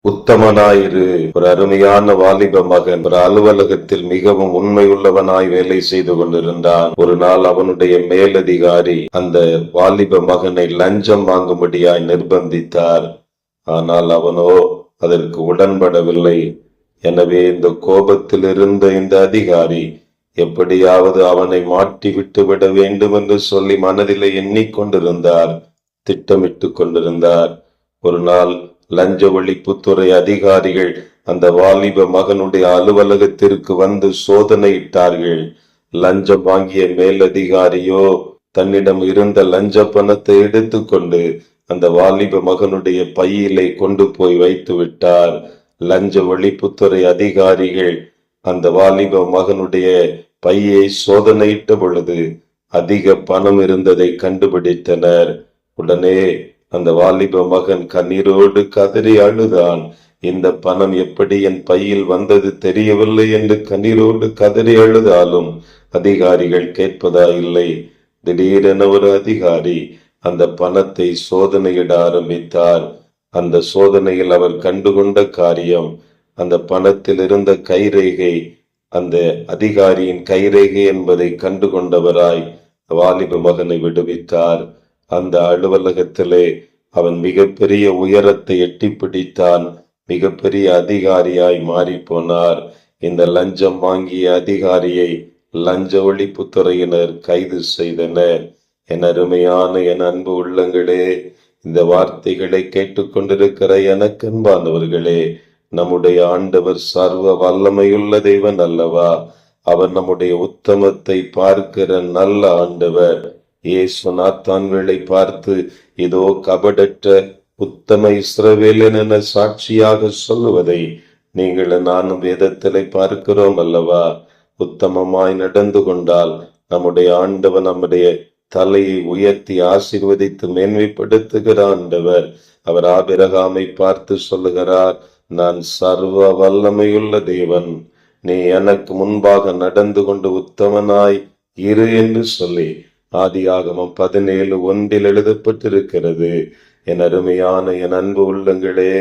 உத்தமனாயிரு. ஒரு அருமையான வாலிப மகன் ஒரு அலுவலகத்தில் மிகவும் உண்மையுள்ளவனாய் வேலை செய்து கொண்டிருந்தான். ஒரு நாள் அவனுடைய மேலதிகாரி அந்த வாலிப மகனை லஞ்சம் வாங்கும்படியாய் நிர்பந்தித்தார். ஆனால் அவனோ அதற்கு உடன்படவில்லை. எனவே இந்த கோபத்தில் இருந்த இந்த அதிகாரி எப்படியாவது அவனை மாட்டி விட்டு விட வேண்டும் என்று சொல்லி மனதிலே எண்ணிக்கொண்டிருந்தார், திட்டமிட்டு கொண்டிருந்தார். ஒரு நாள் லஞ்ச ஒழிப்புத்துறை அதிகாரிகள் அந்த வாலிப மகனுடைய அலுவலகத்திற்கு வந்து சோதனையிட்டார்கள். லஞ்சம் வாங்கிய மேலதிகாரியோ தன்னிடம் இருந்த லஞ்ச பணத்தை எடுத்துக்கொண்டு அந்த வாலிப மகனுடைய பையிலே கொண்டு போய் வைத்து விட்டார். லஞ்ச ஒழிப்புத்துறை அதிகாரிகள் அந்த வாலிப மகனுடைய பையை சோதனையிட்ட பொழுது அதிக பணம் இருந்ததை கண்டுபிடித்தனர். உடனே அந்த வாலிப மகன் கண்ணீரோடு கதறி அழுதான். இந்த பணம் எப்படி என் பையில் வந்தது தெரியவில்லை என்று கண்ணீரோடு கதறி அழுதாலும் அதிகாரிகள் கேட்பதா இல்லை. திடீரென ஒரு அதிகாரி அந்த பணத்தை சோதனையிட ஆரம்பித்தார். அந்த சோதனையில் அவர் கண்டுகொண்ட காரியம், அந்த பணத்தில் இருந்த கைரேகை அந்த அதிகாரியின் கைரேகை என்பதை கண்டுகொண்டவராய் வாலிப மகனை விடுவித்தார். அந்த அலுவலகத்திலே அவன் மிகப்பெரிய உயரத்தை எட்டி பிடித்தான். மிகப்பெரிய அதிகாரியாய் மாறி போனார். இந்த லஞ்சம் வாங்கிய அதிகாரியை லஞ்ச ஒழிப்புத்துறையினர் கைது செய்தனர். என் அருமையான என் அன்பு உள்ளங்களே, இந்த வார்த்தைகளை கேட்டுக்கொண்டிருக்கிற எனக்கு அன்பானவர்களே, நம்முடைய ஆண்டவர் சர்வ வல்லமையுள்ள தேவன் அல்லவா? அவர் நம்முடைய உத்தமத்தை பார்க்கிற நல்ல ஆண்டவர். இயேசு நாத்தான்களை பார்த்து, இதோ கபடற்ற உத்தம இஸ்ரவேலன் என சாட்சியாக சொல்லுவதை நீங்கள் நானும் வேதத்திலே பார்க்கிறோம் அல்லவா? உத்தமமாய் நடந்து கொண்டால் நம்முடைய ஆண்டவர் நம்முடைய தலையை உயர்த்தி ஆசீர்வதித்து மேன்மைப்படுத்துகிற ஆண்டவர். அவர் ஆபிரகாமை பார்த்து சொல்லுகிறார், நான் சர்வ வல்லமையுள்ள தேவன், நீ எனக்கு முன்பாக நடந்து கொண்டு உத்தமனாய் இரு என்று சொல்லி ஆதியாகமம் 17:1 எழுதப்பட்டிருக்கிறது. என் அருமையான என் அன்பு உள்ளங்களே,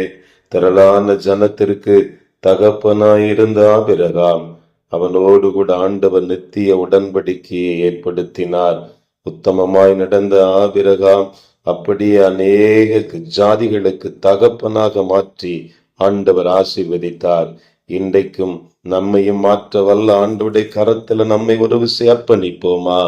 திரளான ஜனத்திற்கு தகப்பனாயிருந்த ஆபிரகாம், அவனோடு கூட ஆண்டவர் நித்திய உடன்படிக்கையை ஏற்படுத்தினார். உத்தமமாய் நடந்த ஆபிரகாம் அப்படியே அநேக ஜாதிகளுக்கு தகப்பனாக மாற்றி ஆண்டவர் ஆசீர்வதித்தார். இன்றைக்கும் நம்மையும் மாற்ற வல்ல ஆண்டவருடைய கரத்துல நம்மை ஒரு விசை அர்ப்பணிப்போமா?